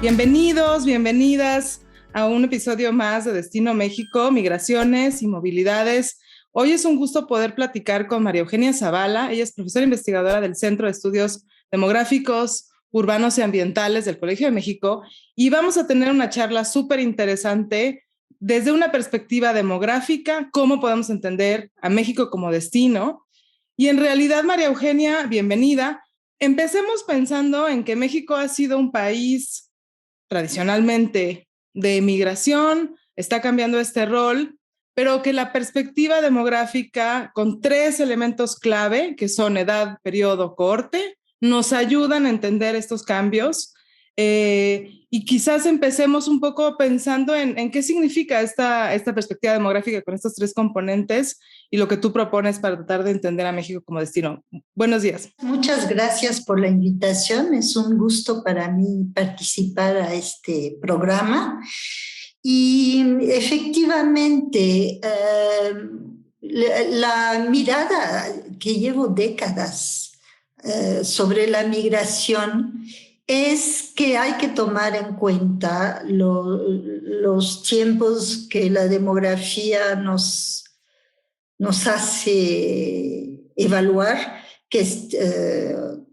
Bienvenidos, bienvenidas a un episodio más de Destino México, Migraciones y Movilidades. Hoy es un gusto poder platicar con María Eugenia Zavala. Ella es profesora investigadora del Centro de Estudios Demográficos, Urbanos y Ambientales del Colegio de México, y vamos a tener una charla súper interesante desde una perspectiva demográfica, cómo podemos entender a México como destino. Y en realidad, María Eugenia, bienvenida. Empecemos pensando en que México ha sido un país tradicionalmente de migración, está cambiando este rol, pero que la perspectiva demográfica con tres elementos clave, que son edad, periodo, cohorte, nos ayudan a entender estos cambios. Y quizás empecemos un poco pensando en qué significa esta perspectiva demográfica con estos tres componentes y lo que tú propones para tratar de entender a México como destino. Buenos días. Muchas gracias por la invitación. Es un gusto para mí participar a este programa. Y efectivamente, la mirada que llevo décadas sobre la migración es que hay que tomar en cuenta los tiempos que la demografía nos hace evaluar, que es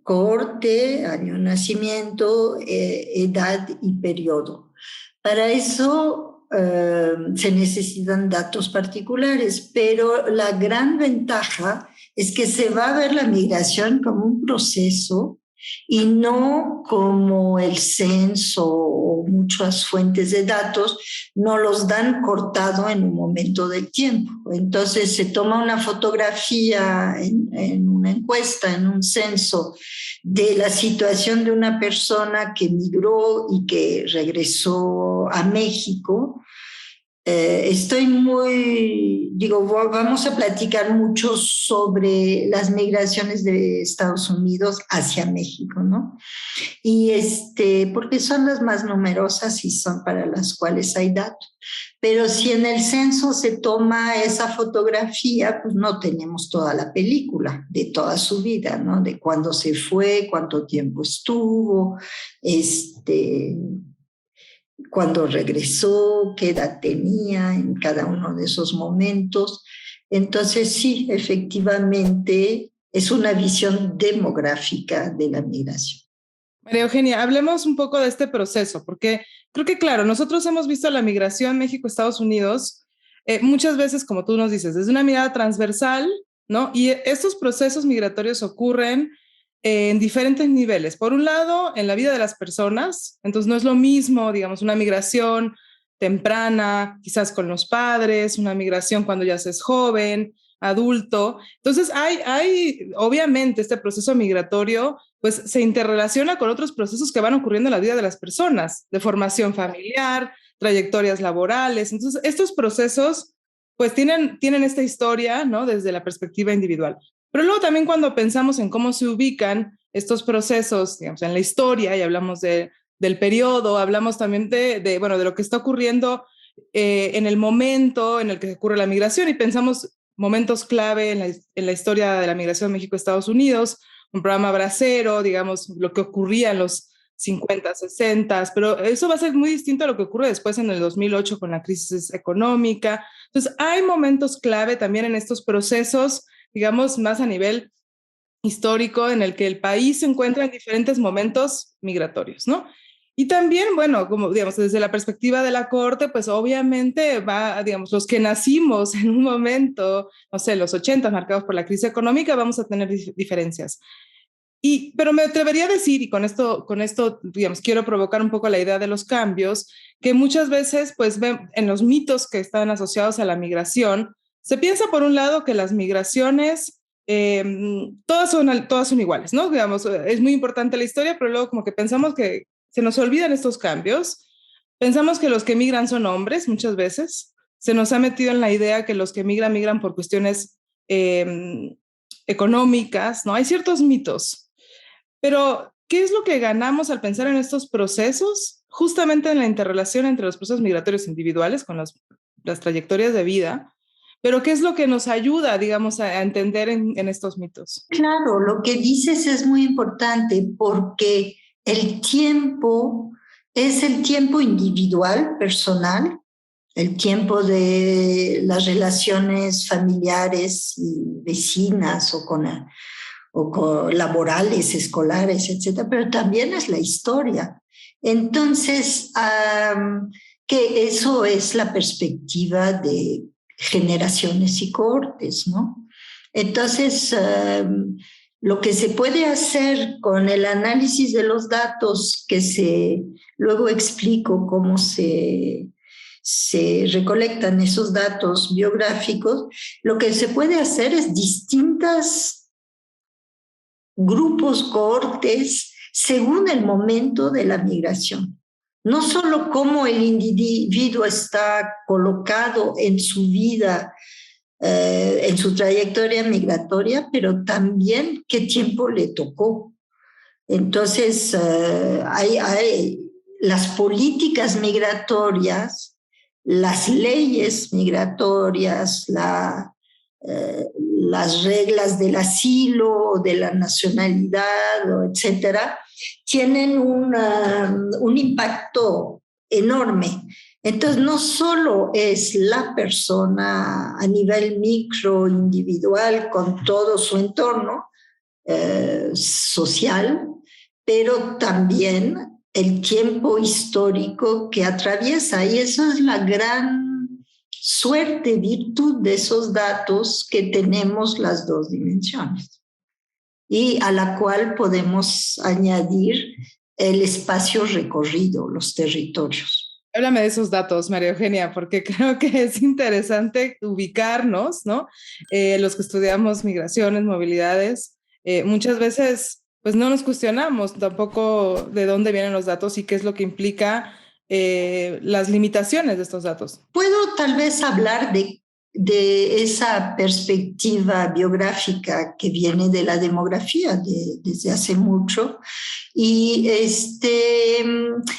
cohorte, año de nacimiento, edad y periodo. Para eso se necesitan datos particulares, pero la gran ventaja es que se va a ver la migración como un proceso y no como el censo o muchas fuentes de datos no los dan cortado en un momento del tiempo. Entonces se toma una fotografía en una encuesta, en un censo, de la situación de una persona que migró y que regresó a México. Vamos a platicar mucho sobre las migraciones de Estados Unidos hacia México, ¿no? Y porque son las más numerosas y son para las cuales hay datos. Pero si en el censo se toma esa fotografía, pues no tenemos toda la película de toda su vida, ¿no? De cuándo se fue, cuánto tiempo estuvo, cuando regresó, qué edad tenía en cada uno de esos momentos. Entonces, sí, efectivamente, es una visión demográfica de la migración. María Eugenia, hablemos un poco de este proceso, porque creo que, claro, nosotros hemos visto la migración México-Estados Unidos muchas veces, como tú nos dices, desde una mirada transversal, ¿no? Y estos procesos migratorios ocurren en diferentes niveles. Por un lado, en la vida de las personas, entonces no es lo mismo, digamos, una migración temprana, quizás con los padres, una migración cuando ya se es joven, adulto. Entonces, hay obviamente este proceso migratorio pues se interrelaciona con otros procesos que van ocurriendo en la vida de las personas, de formación familiar, trayectorias laborales. Entonces, estos procesos pues tienen esta historia, ¿no? Desde la perspectiva individual. Pero luego también cuando pensamos en cómo se ubican estos procesos, digamos, en la historia, y hablamos del periodo, hablamos también de lo que está ocurriendo en el momento en el que ocurre la migración, y pensamos momentos clave en la historia de la migración México-Estados Unidos, un programa bracero, digamos, lo que ocurría en los 50, 60, pero eso va a ser muy distinto a lo que ocurre después en el 2008 con la crisis económica. Entonces, hay momentos clave también en estos procesos, digamos, más a nivel histórico, en el que el país se encuentra en diferentes momentos migratorios, ¿no? Y también, bueno, como digamos, desde la perspectiva de la corte, pues obviamente va, digamos, los que nacimos en un momento, no sé, los 80 marcados por la crisis económica, vamos a tener diferencias. Pero me atrevería a decir, y con esto, digamos, quiero provocar un poco la idea de los cambios, que muchas veces, pues, en los mitos que están asociados a la migración, se piensa por un lado que las migraciones todas son iguales, ¿no? Digamos, es muy importante la historia, pero luego como que pensamos que se nos olvidan estos cambios. Pensamos que los que migran son hombres muchas veces. Se nos ha metido en la idea que los que migran por cuestiones económicas, ¿no? Hay ciertos mitos. Pero, ¿qué es lo que ganamos al pensar en estos procesos? Justamente en la interrelación entre los procesos migratorios individuales con las trayectorias de vida. Pero, ¿qué es lo que nos ayuda, digamos, a entender en estos mitos? Claro, lo que dices es muy importante porque el tiempo es el tiempo individual, personal, el tiempo de las relaciones familiares y vecinas o con laborales, escolares, etcétera, pero también es la historia. Entonces, que eso es la perspectiva de generaciones y cohortes, ¿no? Entonces, lo que se puede hacer con el análisis de los datos, luego explico cómo se recolectan esos datos biográficos, lo que se puede hacer es distintas grupos, cohortes, según el momento de la migración. No solo cómo el individuo está colocado en su vida, en su trayectoria migratoria, pero también qué tiempo le tocó. Entonces, hay las políticas migratorias, las leyes migratorias, las reglas del asilo, de la nacionalidad, etcétera, tienen un impacto enorme. Entonces, no solo es la persona a nivel micro, individual, con todo su entorno social, pero también el tiempo histórico que atraviesa. Y eso es la gran suerte, virtud de esos datos, que tenemos las dos dimensiones y a la cual podemos añadir el espacio recorrido, los territorios. Háblame de esos datos, María Eugenia, porque creo que es interesante ubicarnos, ¿no? Los que estudiamos migraciones, movilidades, muchas veces pues no nos cuestionamos tampoco de dónde vienen los datos y qué es lo que implica las limitaciones de estos datos. Puedo tal vez hablar de esa perspectiva biográfica que viene de la demografía desde hace mucho, y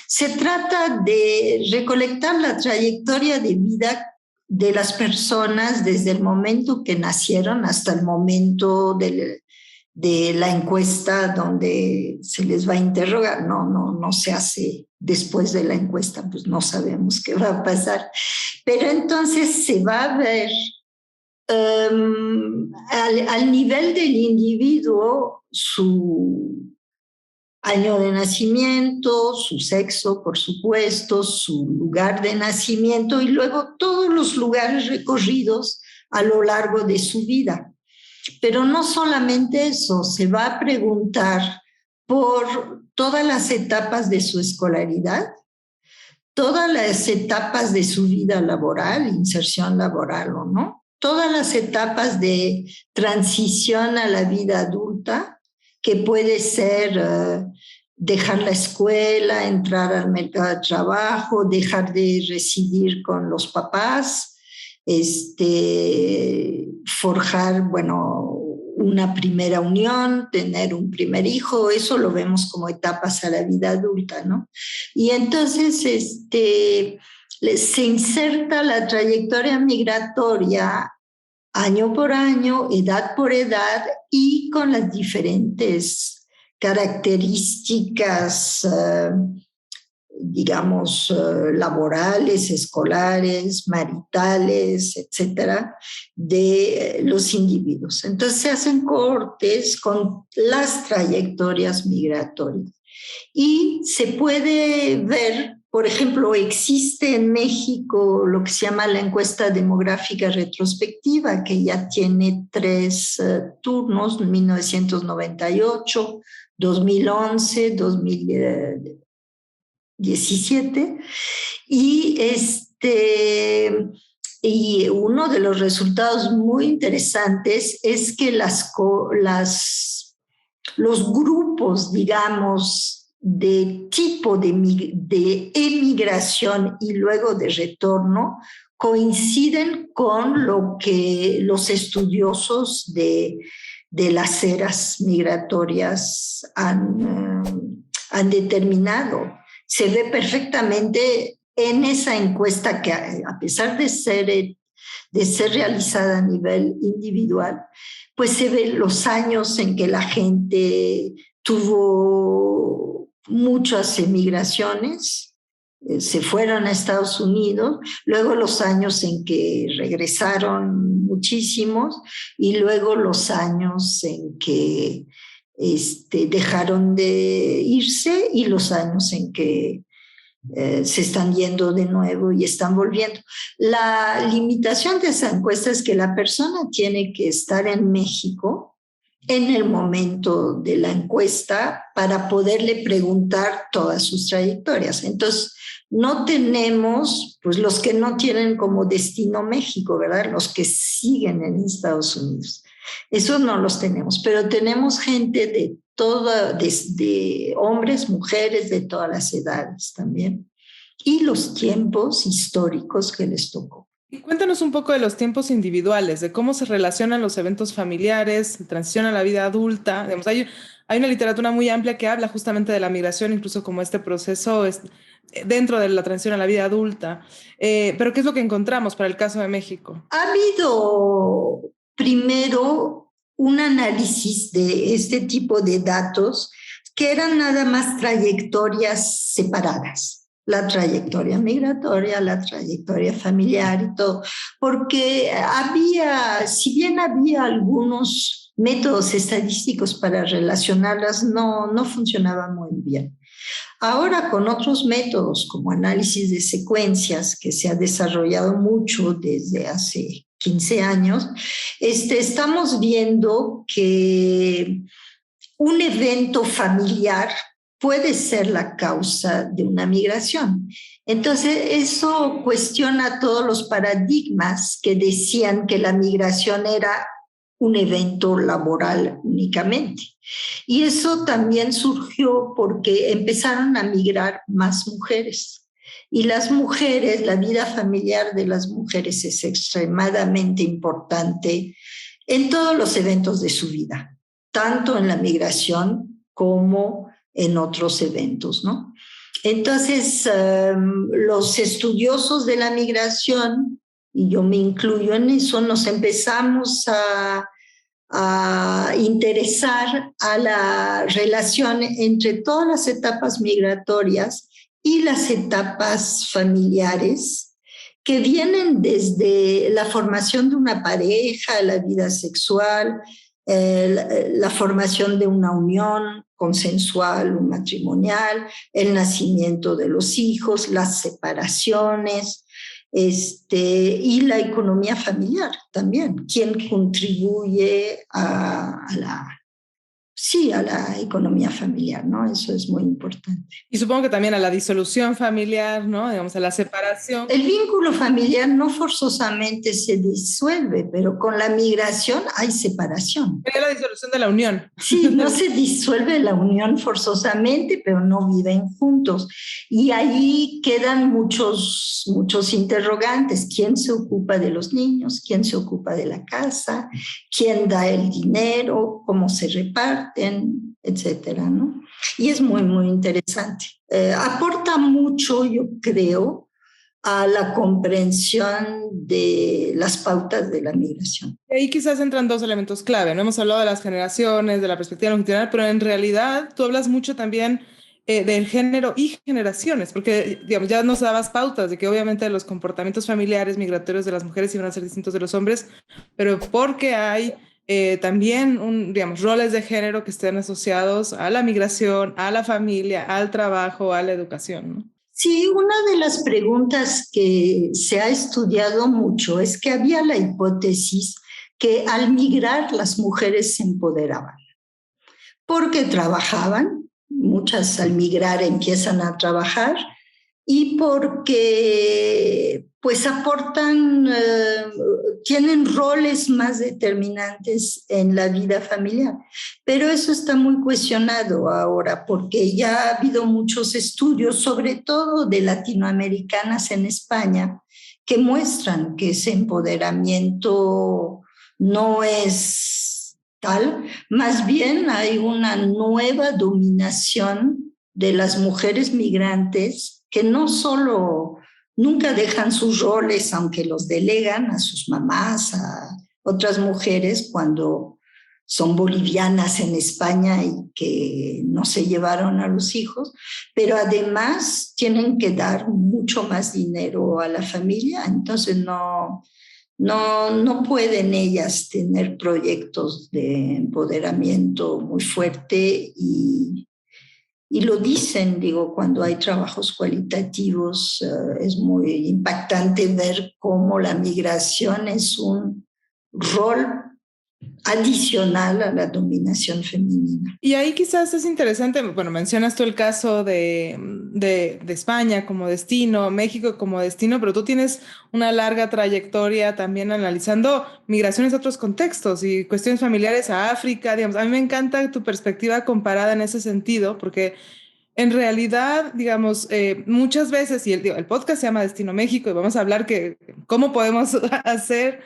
se trata de recolectar la trayectoria de vida de las personas desde el momento que nacieron hasta el momento de la encuesta donde se les va a interrogar. No se hace después de la encuesta, pues no sabemos qué va a pasar. Pero entonces se va a ver al nivel del individuo su año de nacimiento, su sexo, por supuesto, su lugar de nacimiento y luego todos los lugares recorridos a lo largo de su vida. Pero no solamente eso, se va a preguntar por todas las etapas de su escolaridad, todas las etapas de su vida laboral, inserción laboral o no, todas las etapas de transición a la vida adulta, que puede ser dejar la escuela, entrar al mercado de trabajo, dejar de residir con los papás, forjar, una primera unión, tener un primer hijo, eso lo vemos como etapas a la vida adulta, ¿no? Y entonces se inserta la trayectoria migratoria año por año, edad por edad y con las diferentes características laborales, escolares, maritales, etcétera, de los individuos. Entonces se hacen cohortes con las trayectorias migratorias y se puede ver, por ejemplo, existe en México lo que se llama la encuesta demográfica retrospectiva, que ya tiene 3 turnos, 1998, 2011, 2017, y uno de los resultados muy interesantes es que los grupos, digamos, de tipo de emigración y luego de retorno coinciden con lo que los estudiosos de las eras migratorias han determinado. Se ve perfectamente en esa encuesta que, a pesar de ser realizada a nivel individual, pues se ven los años en que la gente tuvo muchas emigraciones, se fueron a Estados Unidos, luego los años en que regresaron muchísimos y luego los años en que dejaron de irse y los años en que se están yendo de nuevo y están volviendo. La limitación de esa encuesta es que la persona tiene que estar en México en el momento de la encuesta para poderle preguntar todas sus trayectorias. Entonces, no tenemos, pues los que no tienen como destino México, ¿verdad? Los que siguen en Estados Unidos. Esos no los tenemos, pero tenemos gente de toda, desde hombres, mujeres, de todas las edades también, y los tiempos históricos que les tocó. Y cuéntanos un poco de los tiempos individuales, de cómo se relacionan los eventos familiares, transición a la vida adulta. Digamos, hay una literatura muy amplia que habla justamente de la migración, incluso como este proceso es dentro de la transición a la vida adulta. Pero ¿qué es lo que encontramos para el caso de México? Ha habido primero un análisis de este tipo de datos que eran nada más trayectorias separadas. La trayectoria migratoria, la trayectoria familiar y todo, porque si bien había algunos métodos estadísticos para relacionarlas, no funcionaban muy bien. Ahora con otros métodos como análisis de secuencias, que se ha desarrollado mucho desde hace 15 años, estamos viendo que un evento familiar puede ser la causa de una migración. Entonces, eso cuestiona todos los paradigmas que decían que la migración era un evento laboral únicamente. Y eso también surgió porque empezaron a migrar más mujeres. Y las mujeres, la vida familiar de las mujeres es extremadamente importante en todos los eventos de su vida, tanto en la migración como en otros eventos, ¿no? Entonces, los estudiosos de la migración, y yo me incluyo en eso, nos empezamos a interesar a la relación entre todas las etapas migratorias y las etapas familiares que vienen desde la formación de una pareja, la vida sexual, la formación de una unión consensual, matrimonial, el nacimiento de los hijos, las separaciones, y la economía familiar también, quien contribuye a la economía familiar, ¿no? Eso es muy importante. Y supongo que también a la disolución familiar, ¿no? Digamos, a la separación. El vínculo familiar no forzosamente se disuelve, pero con la migración hay separación. Es la disolución de la unión. Sí, no se disuelve la unión forzosamente, pero no viven juntos. Y ahí quedan muchos interrogantes. ¿Quién se ocupa de los niños? ¿Quién se ocupa de la casa? ¿Quién da el dinero? ¿Cómo se reparten? Etcétera, ¿no? Y es muy, muy interesante. Aporta mucho, yo creo, a la comprensión de las pautas de la migración. Ahí quizás entran dos elementos clave, ¿no? Hemos hablado de las generaciones, de la perspectiva longitudinal, pero en realidad tú hablas mucho también del género y generaciones, porque digamos, ya nos dabas pautas de que obviamente los comportamientos familiares migratorios de las mujeres iban a ser distintos de los hombres, pero porque hay también digamos, roles de género que estén asociados a la migración, a la familia, al trabajo, a la educación, ¿no? Sí, una de las preguntas que se ha estudiado mucho es que había la hipótesis que al migrar las mujeres se empoderaban, porque trabajaban, muchas al migrar empiezan a trabajar, y porque pues aportan, tienen roles más determinantes en la vida familiar. Pero eso está muy cuestionado ahora porque ya ha habido muchos estudios, sobre todo de latinoamericanas en España, que muestran que ese empoderamiento no es tal, más bien hay una nueva dominación de las mujeres migrantes que no solo nunca dejan sus roles, aunque los delegan a sus mamás, a otras mujeres cuando son bolivianas en España y que no se llevaron a los hijos, pero además tienen que dar mucho más dinero a la familia, entonces no pueden ellas tener proyectos de empoderamiento muy fuerte y lo dicen, digo, cuando hay trabajos cualitativos, es muy impactante ver cómo la migración es un rol adicional a la dominación femenina. Y ahí quizás es interesante, bueno, mencionas tú el caso de España como destino, México como destino, pero tú tienes una larga trayectoria también analizando migraciones a otros contextos y cuestiones familiares a África, digamos. A mí me encanta tu perspectiva comparada en ese sentido, porque en realidad, digamos, muchas veces, y el podcast se llama Destino México, y vamos a hablar que cómo podemos hacer,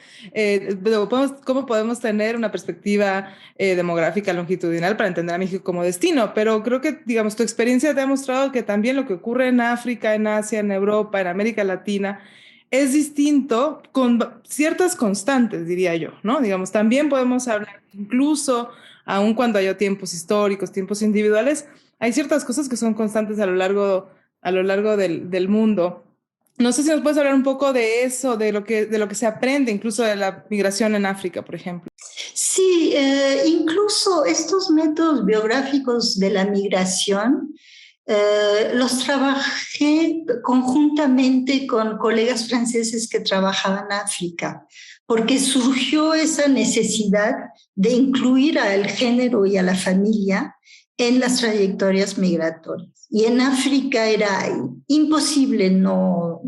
cómo podemos tener una perspectiva demográfica longitudinal para entender a México como destino, pero creo que, digamos, tu experiencia te ha mostrado que también lo que ocurre en África, en Asia, en Europa, en América Latina, es distinto con ciertas constantes, diría yo, ¿no? Digamos, también podemos hablar incluso, aun cuando haya tiempos históricos, tiempos individuales, hay ciertas cosas que son constantes a lo largo del mundo. No sé si nos puedes hablar un poco de eso, de lo que se aprende, incluso de la migración en África, por ejemplo. Sí, incluso estos métodos biográficos de la migración los trabajé conjuntamente con colegas franceses que trabajaban en África, porque surgió esa necesidad de incluir al género y a la familia en las trayectorias migratorias. Y en África era imposible no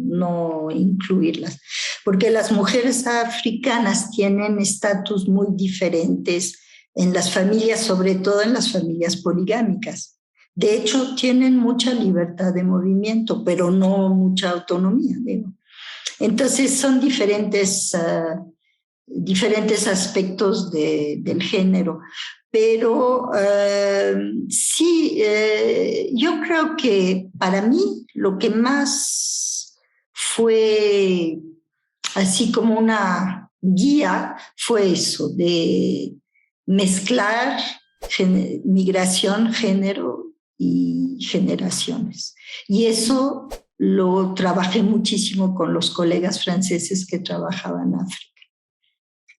incluirlas, porque las mujeres africanas tienen estatus muy diferentes en las familias, sobre todo en las familias poligámicas. De hecho, tienen mucha libertad de movimiento, pero no mucha autonomía, digo. Entonces, son diferentes aspectos del género. Pero sí, yo creo que para mí lo que más fue así como una guía fue eso, de mezclar migración, género y generaciones. Y eso lo trabajé muchísimo con los colegas franceses que trabajaban en África.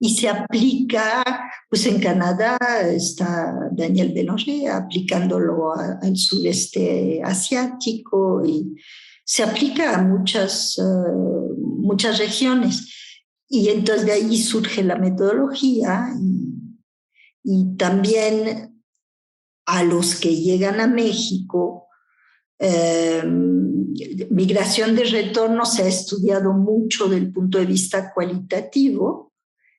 Y se aplica, pues en Canadá está Daniel Bélanger aplicándolo al sureste asiático y se aplica a muchas regiones. Y entonces de ahí surge la metodología y también a los que llegan a México, migración de retorno se ha estudiado mucho desde el punto de vista cualitativo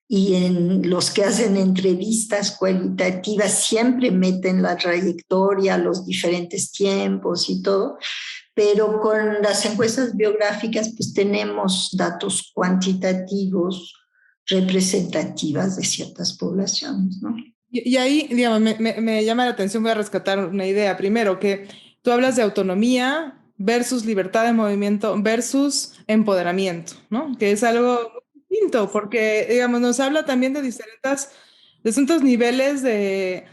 y en los que hacen entrevistas cualitativas siempre meten la trayectoria, los diferentes tiempos y todo, pero con las encuestas biográficas pues tenemos datos cuantitativos representativas de ciertas poblaciones, ¿no? Y ahí, digamos, me llama la atención, voy a rescatar una idea. Primero, que tú hablas de autonomía versus libertad de movimiento versus empoderamiento, ¿no? Que es algo muy distinto, porque, digamos, nos habla también de distintos niveles de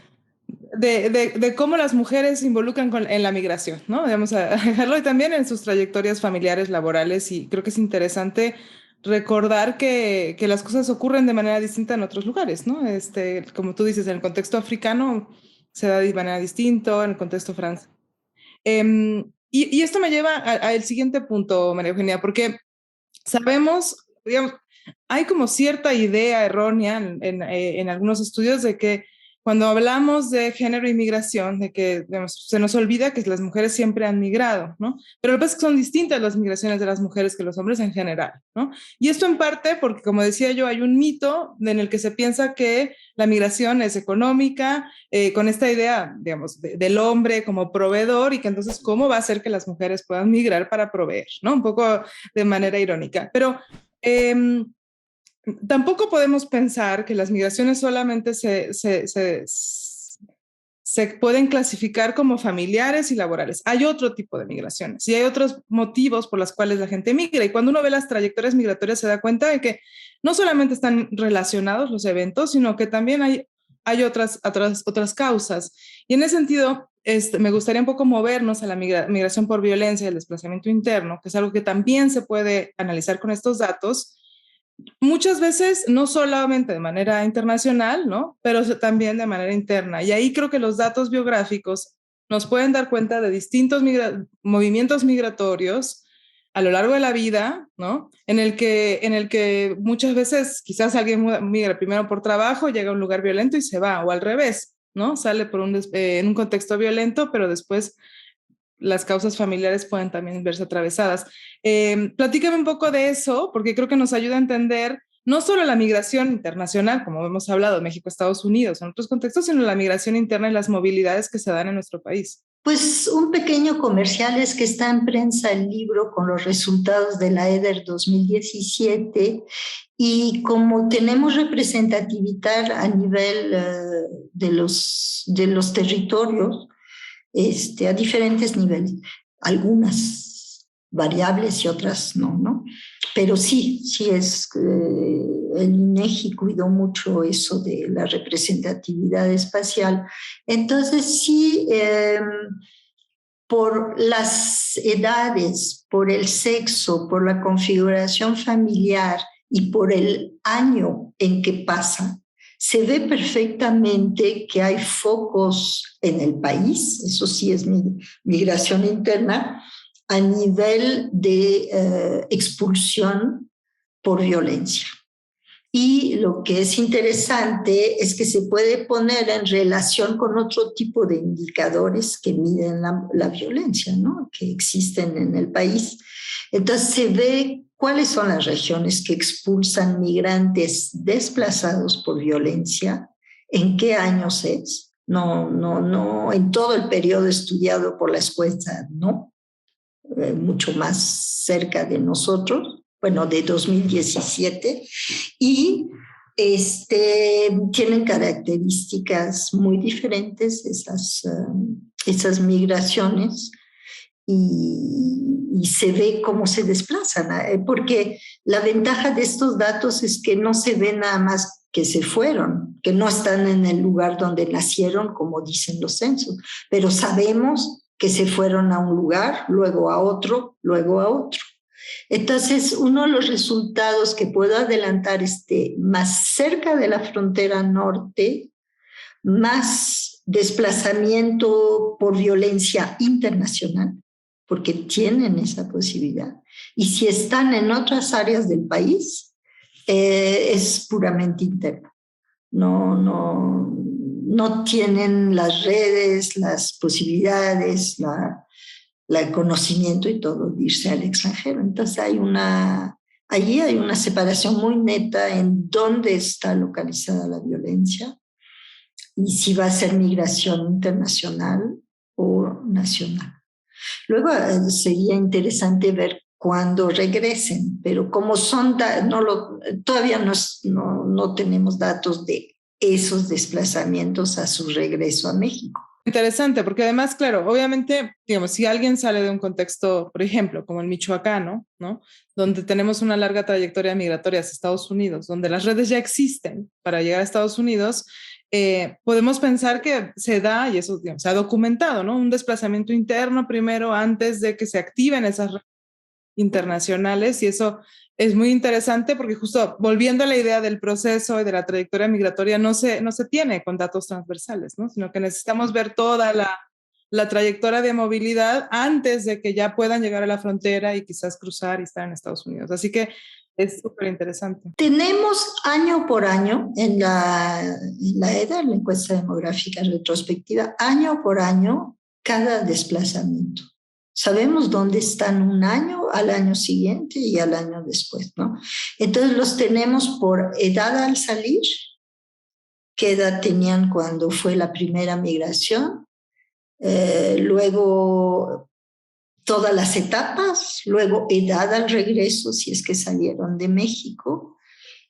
cómo las mujeres se involucran en la migración, ¿no? Vamos a dejarlo y también en sus trayectorias familiares, laborales, y creo que es interesante recordar que las cosas ocurren de manera distinta en otros lugares, ¿no? Como tú dices, en el contexto africano se da de manera distinta, en el contexto francés. Y esto me lleva al siguiente punto, María Eugenia, porque sabemos, digamos, hay como cierta idea errónea en algunos estudios de que cuando hablamos de género e inmigración, de que digamos, se nos olvida que las mujeres siempre han migrado, ¿no? Pero lo que pasa es que son distintas las migraciones de las mujeres que los hombres en general, ¿no? Y esto en parte porque, como decía yo, hay un mito en el que se piensa que la migración es económica, con esta idea, digamos, del hombre como proveedor y que entonces, ¿cómo va a hacer que las mujeres puedan migrar para proveer, ¿no? Un poco de manera irónica. Pero tampoco podemos pensar que las migraciones solamente se pueden clasificar como familiares y laborales. Hay otro tipo de migraciones y hay otros motivos por los cuales la gente migra. Y cuando uno ve las trayectorias migratorias se da cuenta de que no solamente están relacionados los eventos, sino que también hay hay otras causas. Y en ese sentido, me gustaría un poco movernos a la migración por violencia y el desplazamiento interno, que es algo que también se puede analizar con estos datos, muchas veces no solamente de manera internacional, ¿no? Pero también de manera interna. Y ahí creo que los datos biográficos nos pueden dar cuenta de distintos movimientos migratorios a lo largo de la vida, ¿no? En el que muchas veces quizás alguien migra primero por trabajo, llega a un lugar violento y se va, o al revés, ¿no? Sale en un contexto violento, pero después las causas familiares pueden también verse atravesadas. Platícame un poco de eso, porque creo que nos ayuda a entender no solo la migración internacional, como hemos hablado, México, Estados Unidos, en otros contextos, sino la migración interna y las movilidades que se dan en nuestro país. Pues un pequeño comercial es que está en prensa el libro con los resultados de la EDER 2017 y como tenemos representatividad a nivel de los territorios, a diferentes niveles, algunas variables y otras no. Pero sí el INEGI cuidó mucho eso de la representatividad espacial. Entonces sí, por las edades, por el sexo, por la configuración familiar y por el año en que pasa, se ve perfectamente que hay focos en el país, eso sí es migración interna, a nivel de expulsión por violencia. Y lo que es interesante es que se puede poner en relación con otro tipo de indicadores que miden la violencia, ¿no? Que existen en el país. Entonces se ve cuáles son las regiones que expulsan migrantes desplazados por violencia, en qué años es, no en todo el periodo estudiado por la escuela, no, mucho más cerca de nosotros, bueno, de 2017, y tienen características muy diferentes esas migraciones y se ve cómo se desplazan, porque la ventaja de estos datos es que no se ve nada más que se fueron, que no están en el lugar donde nacieron, como dicen los censos, pero sabemos que se fueron a un lugar, luego a otro, luego a otro. Entonces, uno de los resultados que puedo adelantar más cerca de la frontera norte, más desplazamiento por violencia internacional, porque tienen esa posibilidad. Y si están en otras áreas del país, es puramente interno. No tienen las redes, las posibilidades, el conocimiento y todo de irse al extranjero. Entonces allí hay una separación muy neta en dónde está localizada la violencia y si va a ser migración internacional o nacional. Luego sería interesante ver cuándo regresen, pero como todavía no tenemos datos de esos desplazamientos a su regreso a México. Interesante, porque además, claro, obviamente, digamos, si alguien sale de un contexto, por ejemplo, como el michoacano, ¿no? Donde tenemos una larga trayectoria migratoria hacia Estados Unidos, donde las redes ya existen para llegar a Estados Unidos, podemos pensar que se da, y eso digamos, se ha documentado, ¿no? Un desplazamiento interno primero antes de que se activen esas redes internacionales, y eso es muy interesante porque justo volviendo a la idea del proceso y de la trayectoria migratoria no se tiene con datos transversales, ¿no? Sino que necesitamos ver toda la trayectoria de movilidad antes de que ya puedan llegar a la frontera y quizás cruzar y estar en Estados Unidos. Así que es súper interesante. Tenemos año por año en la EDA, la encuesta demográfica retrospectiva, año por año cada desplazamiento. Sabemos dónde están un año, al año siguiente y al año después, ¿no? Entonces los tenemos por edad al salir, qué edad tenían cuando fue la primera migración, luego todas las etapas, luego edad al regreso, si es que salieron de México,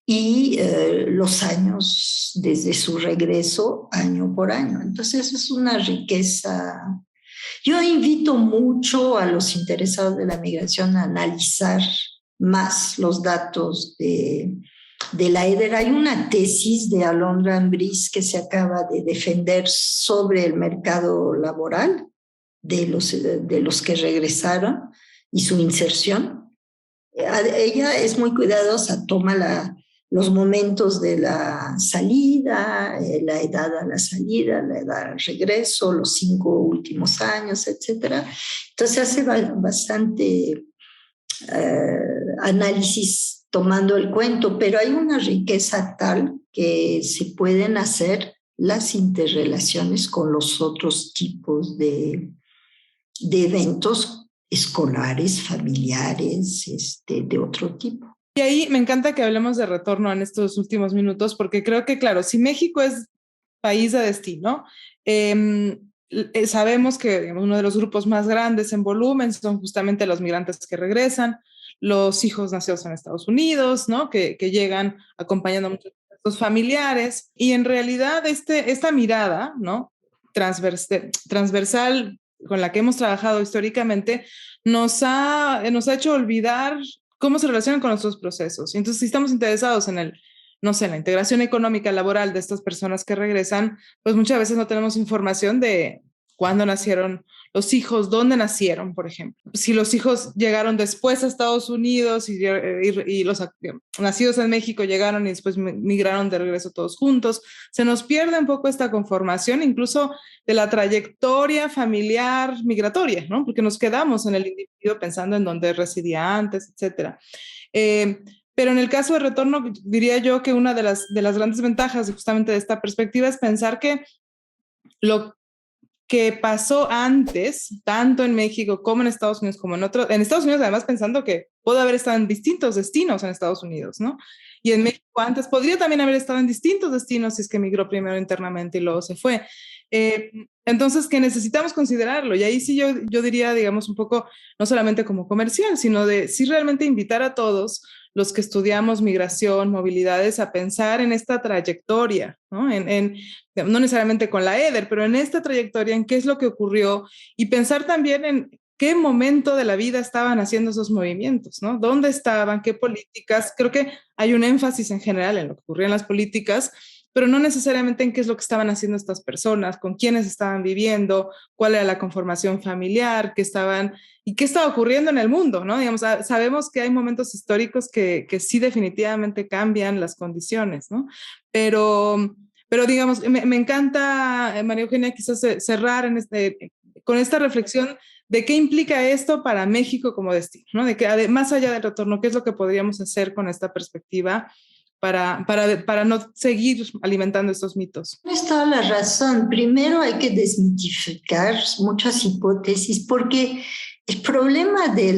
y los años desde su regreso año por año. Entonces es una riqueza. Yo invito mucho a los interesados de la migración a analizar más los datos de de la EDER. Hay una tesis de Alondra Ambrís que se acaba de defender sobre el mercado laboral de los que regresaron y su inserción. Ella es muy cuidadosa, toma los momentos de la salida, la edad a la salida, la edad al regreso, los 5 últimos años, etc. Entonces hace bastante análisis tomando el cuento, pero hay una riqueza tal que se pueden hacer las interrelaciones con los otros tipos de eventos escolares, familiares, de otro tipo. Y ahí me encanta que hablemos de retorno en estos últimos minutos, porque creo que, claro, si México es país de destino, sabemos que digamos, uno de los grupos más grandes en volumen son justamente los migrantes que regresan, los hijos nacidos en Estados Unidos, ¿no? Que llegan acompañando a muchos de sus familiares, y en realidad esta mirada, ¿no? Transversal con la que hemos trabajado históricamente, nos ha hecho olvidar cómo se relacionan con nuestros procesos. Entonces, si estamos interesados en no sé, en la integración económica laboral de estas personas que regresan, pues muchas veces no tenemos información de cuándo nacieron los hijos, dónde nacieron, por ejemplo. Si los hijos llegaron después a Estados Unidos y los nacidos en México llegaron y después migraron de regreso todos juntos, se nos pierde un poco esta conformación, incluso de la trayectoria familiar migratoria, ¿no? Porque nos quedamos en el individuo pensando en dónde residía antes, etcétera. Pero en el caso de retorno, diría yo que una de las grandes ventajas justamente de esta perspectiva es pensar que lo que pasó antes, tanto en México como en Estados Unidos, como en Estados Unidos además pensando que pudo haber estado en distintos destinos en Estados Unidos, ¿no? Y en México antes podría también haber estado en distintos destinos si es que migró primero internamente y luego se fue. Entonces, que necesitamos considerarlo. Y ahí sí yo diría, digamos, un poco, no solamente como comercial, sino de sí realmente invitar a todos los que estudiamos migración, movilidades, a pensar en esta trayectoria, ¿no? No necesariamente con la EDER, pero en esta trayectoria, en qué es lo que ocurrió, y pensar también en qué momento de la vida estaban haciendo esos movimientos, ¿no? ¿Dónde estaban? ¿Qué políticas? Creo que hay un énfasis en general en lo que ocurría en las políticas, pero no necesariamente en qué es lo que estaban haciendo estas personas, con quiénes estaban viviendo, cuál era la conformación familiar, qué estaba ocurriendo en el mundo, ¿no? Digamos, sabemos que hay momentos históricos que sí definitivamente cambian las condiciones, ¿no? Pero digamos, me encanta, María Eugenia, quizás cerrar con esta reflexión de qué implica esto para México como destino, ¿no? De que más allá del retorno, qué es lo que podríamos hacer con esta perspectiva para no seguir alimentando estos mitos. Tienes toda la razón. Primero hay que desmitificar muchas hipótesis porque el problema de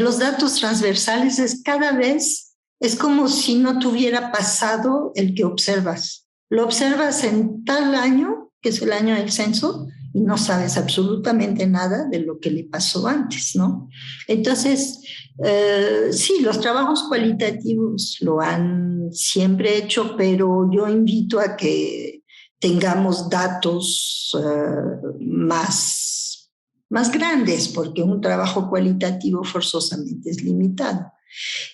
los datos transversales es cada vez, es como si no tuviera pasado el que observas. Lo observas en tal año, que es el año del censo, y no sabes absolutamente nada de lo que le pasó antes, ¿no? Entonces, sí, los trabajos cualitativos lo han siempre hecho, pero yo invito a que tengamos datos más grandes, porque un trabajo cualitativo forzosamente es limitado.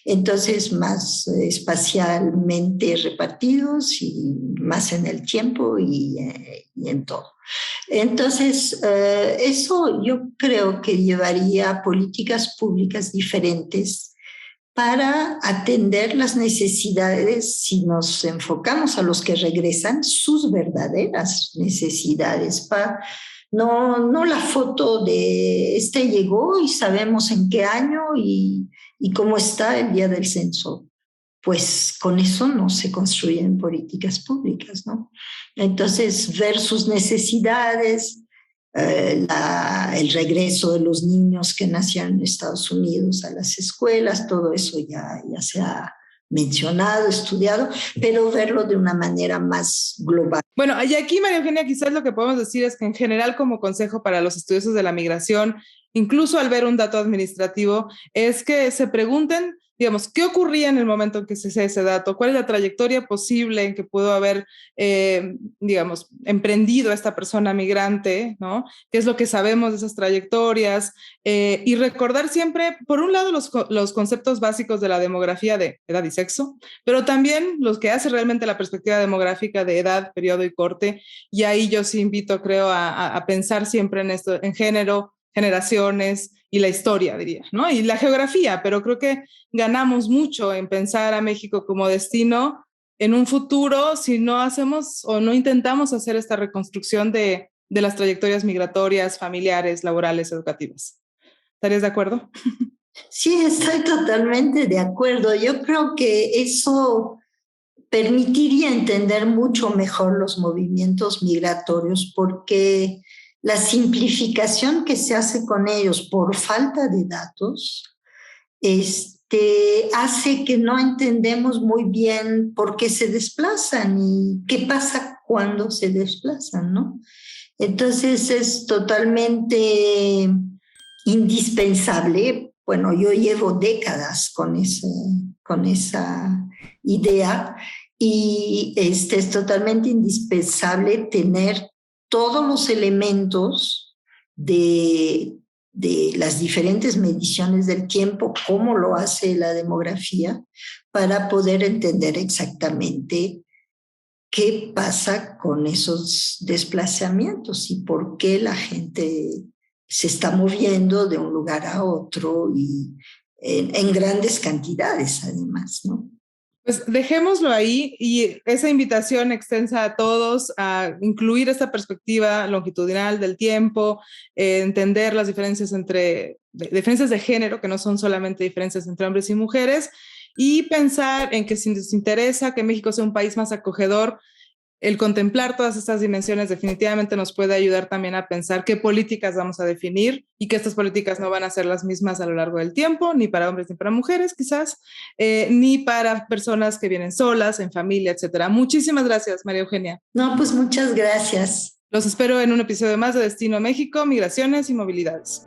Entonces, más espacialmente repartidos y más en el tiempo y en todo. Entonces, eso yo creo que llevaría a políticas públicas diferentes para atender las necesidades, si nos enfocamos a los que regresan, sus verdaderas necesidades, no la foto de llegó y sabemos en qué año y cómo está el día del censo. Pues con eso no se construyen políticas públicas, ¿no? Entonces, ver sus necesidades, el regreso de los niños que nacían en Estados Unidos a las escuelas, todo eso ya se ha mencionado, estudiado, pero verlo de una manera más global. Bueno, y aquí, María Eugenia, quizás lo que podemos decir es que en general, como consejo para los estudiosos de la migración, incluso al ver un dato administrativo, es que se pregunten digamos, ¿qué ocurría en el momento en que se hacía ese dato? ¿Cuál es la trayectoria posible en que pudo haber, digamos, emprendido esta persona migrante, ¿no? ¿Qué es lo que sabemos de esas trayectorias? Y recordar siempre, por un lado, los conceptos básicos de la demografía de edad y sexo, pero también los que hace realmente la perspectiva demográfica de edad, periodo y corte. Y ahí yo sí invito, creo, a pensar siempre en esto, en género, generaciones y la historia, diría, ¿no? Y la geografía, pero creo que ganamos mucho en pensar a México como destino en un futuro si no hacemos o no intentamos hacer esta reconstrucción de las trayectorias migratorias, familiares, laborales, educativas. ¿Estarías de acuerdo? Sí, estoy totalmente de acuerdo. Yo creo que eso permitiría entender mucho mejor los movimientos migratorios porque la simplificación que se hace con ellos por falta de datos hace que no entendemos muy bien por qué se desplazan y qué pasa cuando se desplazan, ¿no? Entonces es totalmente indispensable. Bueno, yo llevo décadas con esa idea y es totalmente indispensable tener todos los elementos de las diferentes mediciones del tiempo, cómo lo hace la demografía, para poder entender exactamente qué pasa con esos desplazamientos y por qué la gente se está moviendo de un lugar a otro y en grandes cantidades además, ¿no? Pues dejémoslo ahí y esa invitación extensa a todos a incluir esta perspectiva longitudinal del tiempo, entender las diferencias diferencias de género, que no son solamente diferencias entre hombres y mujeres, y pensar en que si nos interesa que México sea un país más acogedor, el contemplar todas estas dimensiones definitivamente nos puede ayudar también a pensar qué políticas vamos a definir y que estas políticas no van a ser las mismas a lo largo del tiempo, ni para hombres ni para mujeres quizás, ni para personas que vienen solas, en familia, etcétera. Muchísimas gracias, María Eugenia. No, pues muchas gracias. Los espero en un episodio más de Destino México, Migraciones y Movilidades.